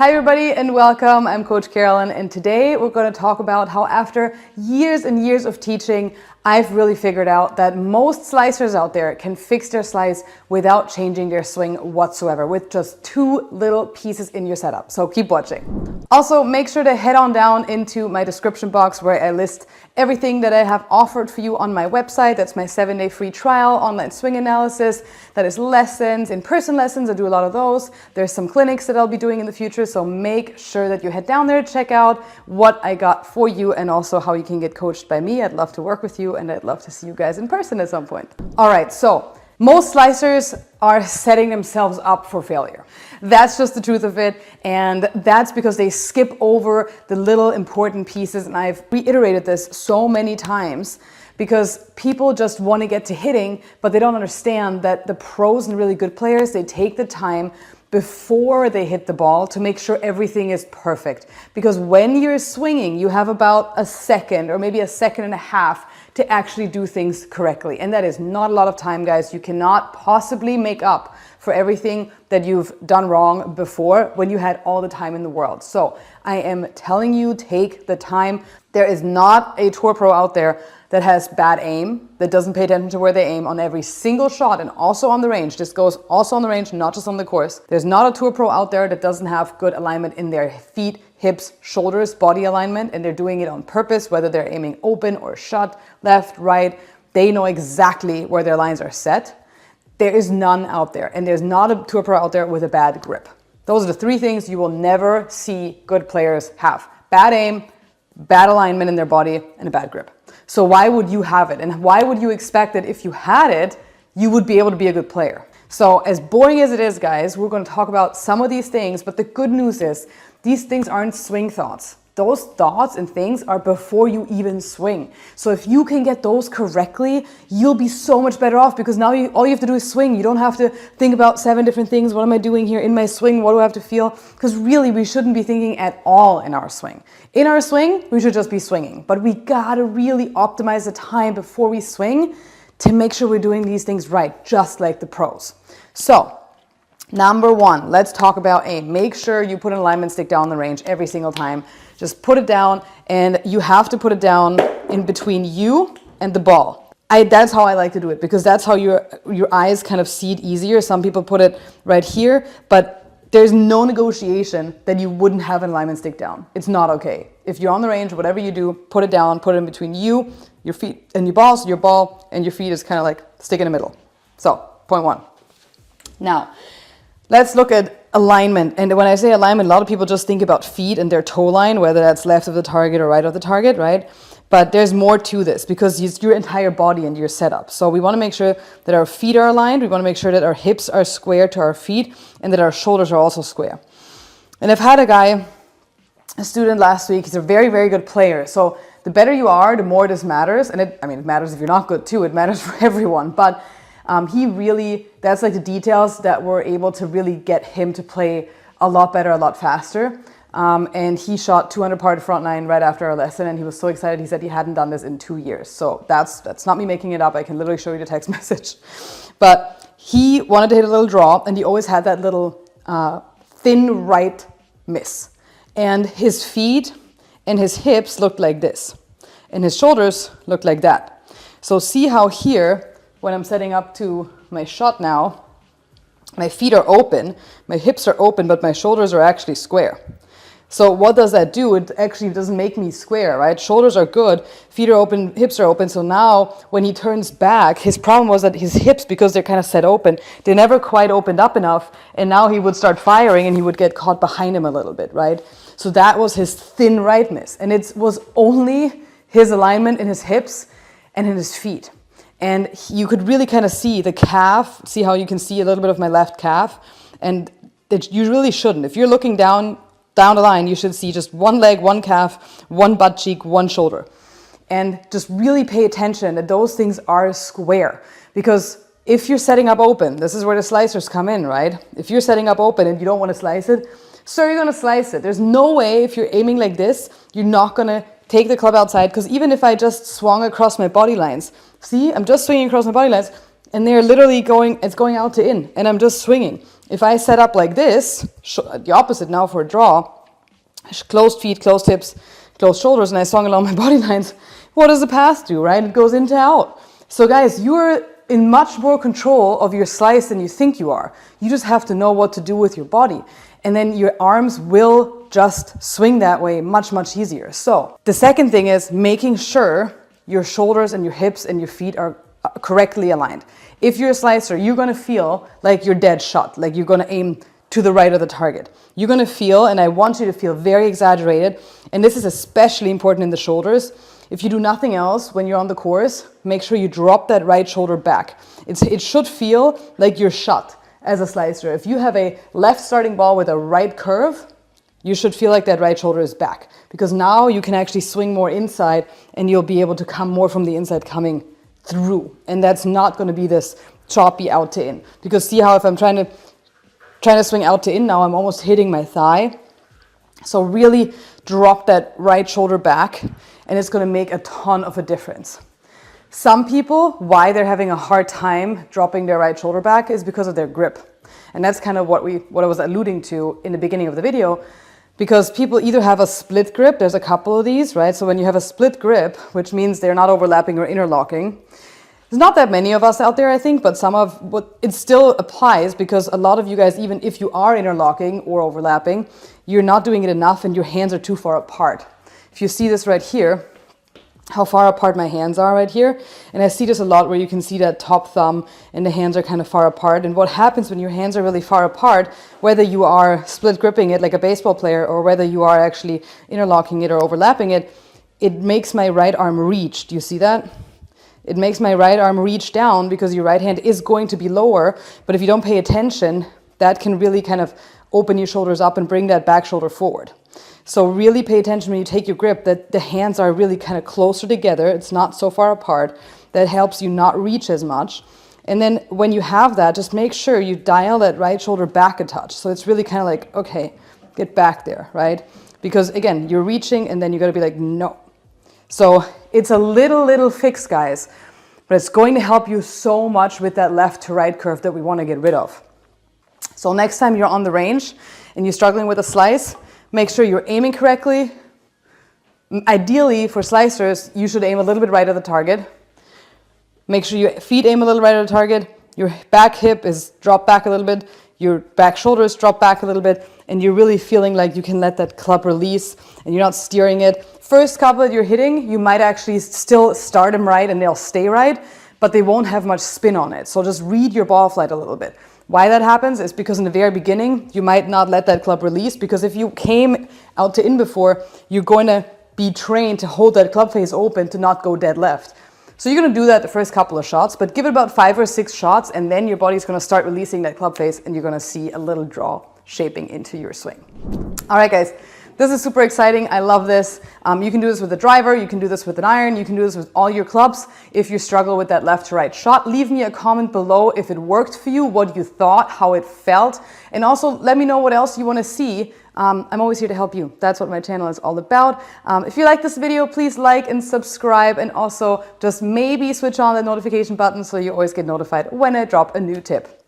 Hi everybody and welcome. I'm Coach Carolin, and today we're going to talk about how after years and years of teaching, I've really figured out that most slicers out there can fix their slice without changing their swing whatsoever with just 2 little pieces in your setup. So keep watching. Also, make sure to head on down into my description box where I list everything that I have offered for you on my website. That's my 7-day free trial, online swing analysis. That is lessons, in-person lessons. I do a lot of those. There's some clinics that I'll be doing in the future. So make sure that you head down there, check out what I got for you and also how you can get coached by me. I'd love to work with you and I'd love to see you guys in person at some point. All right, so most slicers are setting themselves up for failure. That's just the truth of it, and that's because they skip over the little important pieces, and I've reiterated this so many times because people just want to get to hitting, but they don't understand that the pros and really good players, they take the time before they hit the ball to make sure everything is perfect. Because when you're swinging, you have about a second or maybe a second and a half to actually do things correctly. And that is not a lot of time, guys. You cannot possibly make up for everything that you've done wrong before when you had all the time in the world. So I am telling you, take the time. There is not a tour pro out there that has bad aim, that doesn't pay attention to where they aim on every single shot and also on the range. This goes also on the range, not just on the course. There's not a tour pro out there that doesn't have good alignment in their feet, hips, shoulders, body alignment, and they're doing it on purpose, whether they're aiming open or shut, left, right. They know exactly where their lines are set. There is none out there, and there's not a tour pro out there with a bad grip. Those are the 3 things you will never see good players have: bad aim, bad alignment in their body, and a bad grip. So why would you have it? And why would you expect that if you had it, you would be able to be a good player? So as boring as it is, guys, we're going to talk about some of these things, but the good news is these things aren't swing thoughts. Those thoughts and things are before you even swing. So if you can get those correctly, you'll be so much better off, because now all you have to do is swing. You don't have to think about 7 different things. What am I doing here in my swing? What do I have to feel? Because really, we shouldn't be thinking at all in our swing. In our swing, we should just be swinging. But we gotta really optimize the time before we swing to make sure we're doing these things right, just like the pros. So, number 1, let's talk about aim. Make sure you put an alignment stick down the range every single time. Just put it down, and you have to put it down in between you and the ball. That's how I like to do it, because that's how your eyes kind of see it easier. Some people put it right here, but there's no negotiation that you wouldn't have an alignment stick down. It's not okay. If you're on the range, whatever you do, put it down, put it in between you, your feet, and your ball, so your ball and your feet is kind of like stick in the middle. So, point 1. Now, let's look at alignment. And when I say alignment, a lot of people just think about feet and their toe line, whether that's left of the target or right of the target, right? But there's more to this, because it's your entire body and your setup. So we want to make sure that our feet are aligned. We want to make sure that our hips are square to our feet and that our shoulders are also square. And I've had a student last week. He's a very, very good player. So the better you are, the more this matters. And it matters if you're not good too. It matters for everyone. But that's like the details that were able to really get him to play a lot better, a lot faster. And he shot 200 par front 9 right after our lesson, and he was so excited. He said he hadn't done this in 2 years. So that's not me making it up. I can literally show you the text message. But he wanted to hit a little draw, and he always had that little thin right miss. And his feet and his hips looked like this, and his shoulders looked like that. So see how here, when I'm setting up to my shot now, my feet are open, my hips are open, but my shoulders are actually square. So what does that do? It actually doesn't make me square, right? Shoulders are good, feet are open, hips are open. So now when he turns back, his problem was that his hips, because they're kind of set open, they never quite opened up enough. And now he would start firing and he would get caught behind him a little bit, right? So that was his thin right miss. And it was only his alignment in his hips and in his feet. And you could really kind of see the calf, see how you can see a little bit of my left calf. And you really shouldn't. If you're looking down the line, you should see just one leg, one calf, one butt cheek, one shoulder. And just really pay attention that those things are square. Because if you're setting up open, this is where the slicers come in, right? If you're setting up open and you don't want to slice it, so you're going to slice it. There's no way, if you're aiming like this, you're not going to take the club outside, because even if I just swung across my body lines, see, I'm just swinging across my body lines, and they're literally it's going out to in, and I'm just swinging. If I set up like this, the opposite now for a draw, closed feet, closed hips, closed shoulders, and I swung along my body lines, what does the path do, right? It goes into out. So guys, you're in much more control of your slice than you think you are. You just have to know what to do with your body. And then your arms will just swing that way much, much easier. So the second thing is making sure your shoulders and your hips and your feet are correctly aligned. If you're a slicer, you're gonna feel like you're dead shot, like you're gonna aim to the right of the target. You're gonna feel, and I want you to feel very exaggerated, and this is especially important in the shoulders. If you do nothing else when you're on the course, make sure you drop that right shoulder back. It should feel like you're shot as a slicer. If you have a left starting ball with a right curve, you should feel like that right shoulder is back, because now you can actually swing more inside and you'll be able to come more from the inside coming through. And that's not going to be this choppy out to in. Because see how if I'm trying to swing out to in now, I'm almost hitting my thigh. So really drop that right shoulder back, and it's going to make a ton of a difference. Some people, why they're having a hard time dropping their right shoulder back is because of their grip. And that's kind of what I was alluding to in the beginning of the video, because people either have a split grip, there's a couple of these, right? So when you have a split grip, which means they're not overlapping or interlocking, there's not that many of us out there, I think, but it still applies, because a lot of you guys, even if you are interlocking or overlapping, you're not doing it enough and your hands are too far apart. If you see this right here, how far apart my hands are right here, and I see this a lot where you can see that top thumb and the hands are kind of far apart. And what happens when your hands are really far apart, whether you are split gripping it like a baseball player or whether you are actually interlocking it or overlapping it, it makes my right arm reach. Do you see that? It makes my right arm reach down because your right hand is going to be lower, but if you don't pay attention, that can really kind of open your shoulders up and bring that back shoulder forward. So really pay attention when you take your grip that the hands are really kind of closer together. It's not so far apart. That helps you not reach as much. And then when you have that, just make sure you dial that right shoulder back a touch. So it's really kind of like, okay, get back there, right? Because again, you're reaching and then you got to be like, no. So it's a little fix, guys, but it's going to help you so much with that left to right curve that we want to get rid of. So next time you're on the range and you're struggling with a slice, make sure you're aiming correctly. Ideally, for slicers, you should aim a little bit right at the target. Make sure your feet aim a little right at the target. Your back hip is dropped back a little bit. Your back shoulder is dropped back a little bit. And you're really feeling like you can let that club release and you're not steering it. First couple that you're hitting, you might actually still start them right and they'll stay right, but they won't have much spin on it. So just read your ball flight a little bit. Why that happens is because in the very beginning, you might not let that club release, because if you came out to in before, you're going to be trained to hold that club face open to not go dead left. So you're going to do that the first couple of shots, but give it about 5 or 6 shots, and then your body's going to start releasing that club face, and you're going to see a little draw shaping into your swing. All right, guys. This is super exciting. I love this. You can do this with a driver. You can do this with an iron. You can do this with all your clubs. If you struggle with that left to right shot, leave me a comment below if it worked for you, what you thought, how it felt. And also let me know what else you want to see. I'm always here to help you. That's what my channel is all about. If you like this video, please like and subscribe, and also just maybe switch on the notification button so you always get notified when I drop a new tip.